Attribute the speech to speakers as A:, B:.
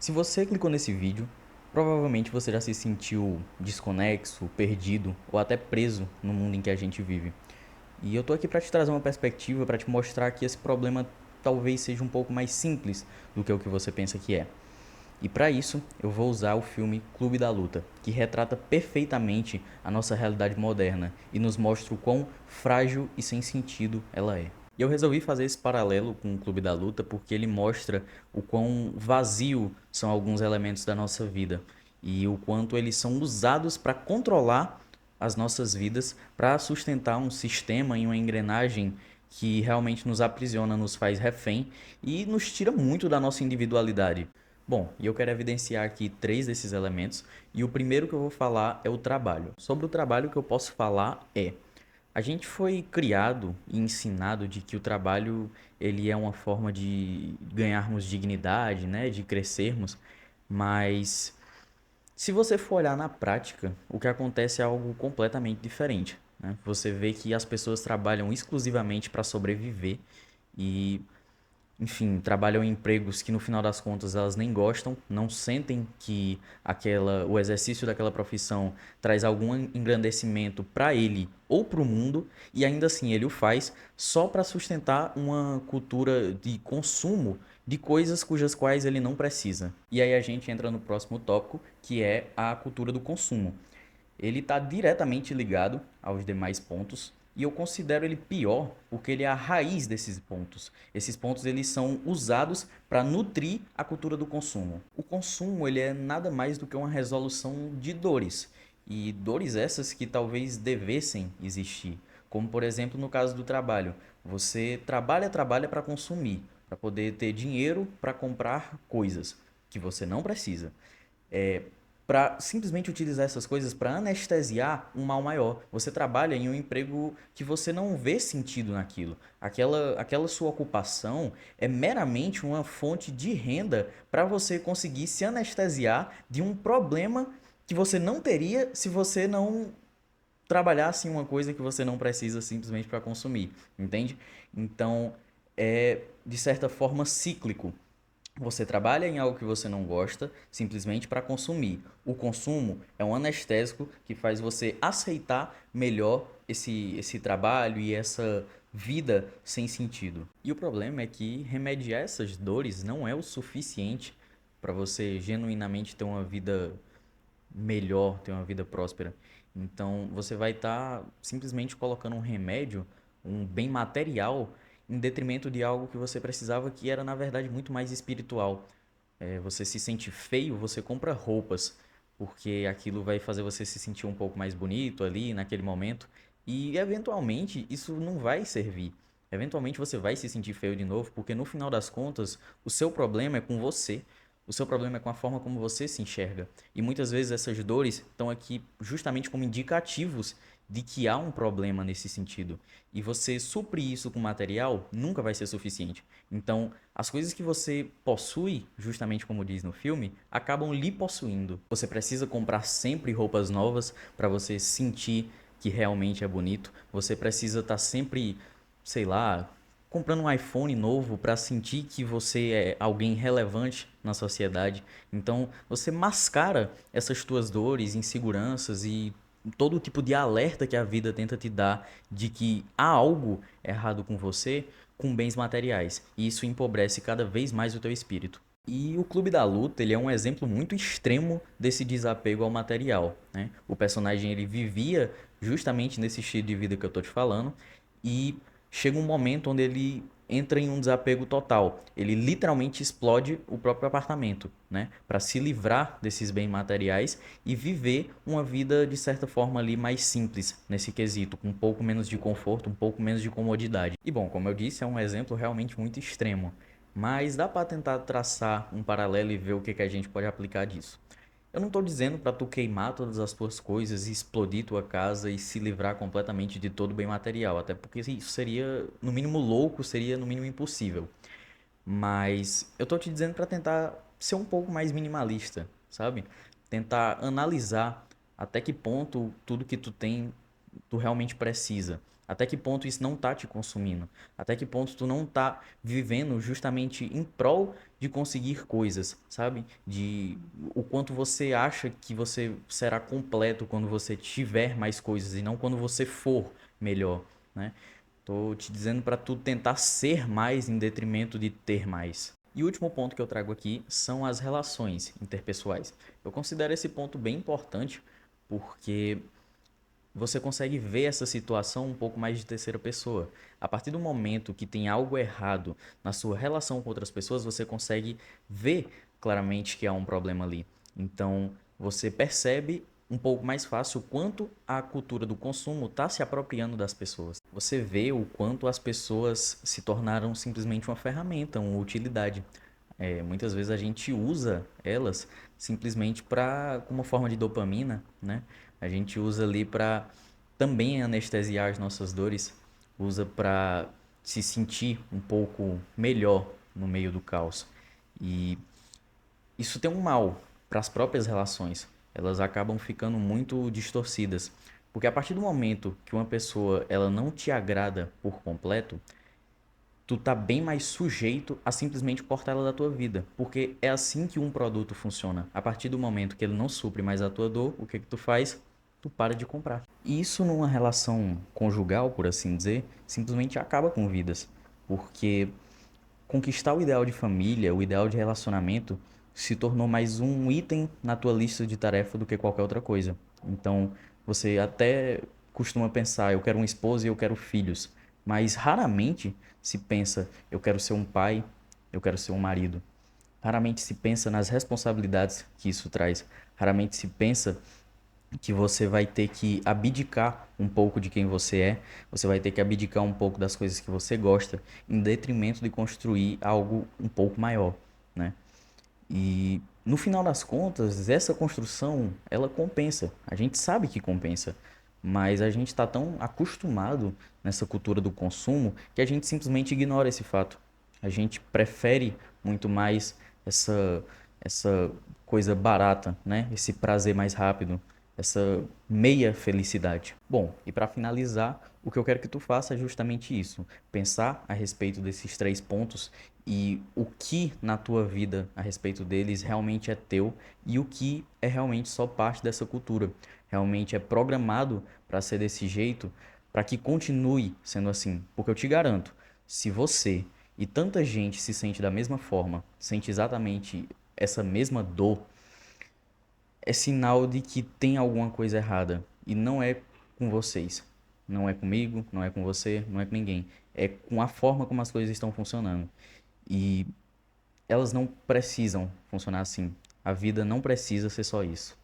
A: Se você clicou nesse vídeo, provavelmente você já se sentiu desconexo, perdido ou até preso no mundo em que a gente vive. E eu tô aqui para te trazer uma perspectiva, para te mostrar que esse problema talvez seja um pouco mais simples do que o que você pensa que é. E para isso, eu vou usar o filme Clube da Luta, que retrata perfeitamente a nossa realidade moderna e nos mostra o quão frágil e sem sentido ela é. E eu resolvi fazer esse paralelo com o Clube da Luta porque ele mostra o quão vazio são alguns elementos da nossa vida e o quanto eles são usados para controlar as nossas vidas, para sustentar um sistema e uma engrenagem que realmente nos aprisiona, nos faz refém e nos tira muito da nossa individualidade. Bom, e eu quero evidenciar aqui três desses elementos, e o primeiro que eu vou falar é o trabalho. Sobre o trabalho, o que eu posso falar é: a gente foi criado e ensinado de que o trabalho ele é uma forma de ganharmos dignidade, né, de crescermos, mas se você for olhar na prática, o que acontece é algo completamente diferente, né? Você vê que as pessoas trabalham exclusivamente para sobreviver e enfim, trabalham em empregos que no final das contas elas nem gostam, não sentem que o exercício daquela profissão traz algum engrandecimento para ele ou para o mundo, e ainda assim ele o faz só para sustentar uma cultura de consumo de coisas cujas quais ele não precisa. E aí a gente entra no próximo tópico, que é a cultura do consumo. Ele está diretamente ligado aos demais pontos e eu considero ele pior porque ele é a raiz desses pontos. Esses pontos eles são usados para nutrir a cultura do consumo. O consumo ele é nada mais do que uma resolução de dores e dores essas que talvez devessem existir, como por exemplo no caso do trabalho. Você trabalha para consumir, para poder ter dinheiro para comprar coisas que você não precisa para simplesmente utilizar essas coisas para anestesiar um mal maior. Você trabalha em um emprego que você não vê sentido naquilo. Aquela sua ocupação é meramente uma fonte de renda para você conseguir se anestesiar de um problema que você não teria se você não trabalhasse em uma coisa que você não precisa simplesmente para consumir, entende? Então, é de certa forma cíclico. Você trabalha em algo que você não gosta simplesmente para consumir. O consumo é um anestésico que faz você aceitar melhor esse trabalho e essa vida sem sentido. E o problema é que remediar essas dores não é o suficiente para você genuinamente ter uma vida melhor, ter uma vida próspera. Então você vai estar simplesmente colocando um remédio, um bem material, em detrimento de algo que você precisava, que era na verdade muito mais espiritual. Você se sente feio, você compra roupas, porque aquilo vai fazer você se sentir um pouco mais bonito ali naquele momento. E eventualmente isso não vai servir. Eventualmente você vai se sentir feio de novo, porque no final das contas o seu problema é com você. O seu problema é com a forma como você se enxerga. E muitas vezes essas dores estão aqui justamente como indicativos de que há um problema nesse sentido. E você suprir isso com material nunca vai ser suficiente. Então, as coisas que você possui, justamente como diz no filme, acabam lhe possuindo. Você precisa comprar sempre roupas novas para você sentir que realmente é bonito. Você precisa estar sempre, sei lá, comprando um iPhone novo para sentir que você é alguém relevante na sociedade. Então, você mascara essas tuas dores, inseguranças e todo tipo de alerta que a vida tenta te dar de que há algo errado com você com bens materiais. E isso empobrece cada vez mais o teu espírito. E o Clube da Luta, ele é um exemplo muito extremo desse desapego ao material, né? O personagem ele vivia justamente nesse estilo de vida que eu tô te falando e chega um momento onde ele entra em um desapego total. Ele literalmente explode o próprio apartamento, né, para se livrar desses bens materiais e viver uma vida de certa forma ali mais simples nesse quesito, com um pouco menos de conforto, um pouco menos de comodidade. E bom, como eu disse, é um exemplo realmente muito extremo, mas dá para tentar traçar um paralelo e ver o que que a gente pode aplicar disso. Eu não estou dizendo para tu queimar todas as tuas coisas e explodir tua casa e se livrar completamente de todo bem material, até porque isso seria no mínimo louco, seria no mínimo impossível. Mas eu tô te dizendo para tentar ser um pouco mais minimalista, sabe? Tentar analisar até que ponto tudo que tu tem tu realmente precisa. Até que ponto isso não tá te consumindo? Até que ponto tu não tá vivendo justamente em prol de conseguir coisas, sabe? De o quanto você acha que você será completo quando você tiver mais coisas e não quando você for melhor, né? Tô te dizendo para tu tentar ser mais em detrimento de ter mais. E o último ponto que eu trago aqui são as relações interpessoais. Eu considero esse ponto bem importante porque você consegue ver essa situação um pouco mais de terceira pessoa. A partir do momento que tem algo errado na sua relação com outras pessoas, você consegue ver claramente que há um problema ali. Então, você percebe um pouco mais fácil o quanto a cultura do consumo está se apropriando das pessoas. Você vê o quanto as pessoas se tornaram simplesmente uma ferramenta, uma utilidade. Muitas vezes a gente usa elas simplesmente para como forma de dopamina, né? A gente usa ali para também anestesiar as nossas dores, usa para se sentir um pouco melhor no meio do caos. E isso tem um mal para as próprias relações. Elas acabam ficando muito distorcidas, porque a partir do momento que uma pessoa ela não te agrada por completo, tu tá bem mais sujeito a simplesmente cortar ela da tua vida, porque é assim que um produto funciona. A partir do momento que ele não supre mais a tua dor, o que que tu faz? Tu para de comprar. E isso numa relação conjugal, por assim dizer, simplesmente acaba com vidas, porque conquistar o ideal de família, o ideal de relacionamento, se tornou mais um item na tua lista de tarefa do que qualquer outra coisa. Então, você até costuma pensar, eu quero uma esposa e eu quero filhos, mas raramente se pensa, eu quero ser um pai, eu quero ser um marido. Raramente se pensa nas responsabilidades que isso traz. Raramente se pensa que você vai ter que abdicar um pouco de quem você vai ter que abdicar um pouco das coisas que você gosta, em detrimento de construir algo um pouco maior, né? E no final das contas, essa construção, ela compensa. A gente sabe que compensa, mas a gente está tão acostumado nessa cultura do consumo que a gente simplesmente ignora esse fato. A gente prefere muito mais essa coisa barata, né? Esse prazer mais rápido, essa meia felicidade. Bom, e para finalizar, o que eu quero que tu faça é justamente isso: pensar a respeito desses três pontos e o que na tua vida a respeito deles realmente é teu e o que é realmente só parte dessa cultura. Realmente é programado para ser desse jeito, para que continue sendo assim. Porque eu te garanto, se você e tanta gente se sente da mesma forma, sente exatamente essa mesma dor, é sinal de que tem alguma coisa errada. E não é com vocês. Não é comigo, não é com você, não é com ninguém. É com a forma como as coisas estão funcionando. E elas não precisam funcionar assim. A vida não precisa ser só isso.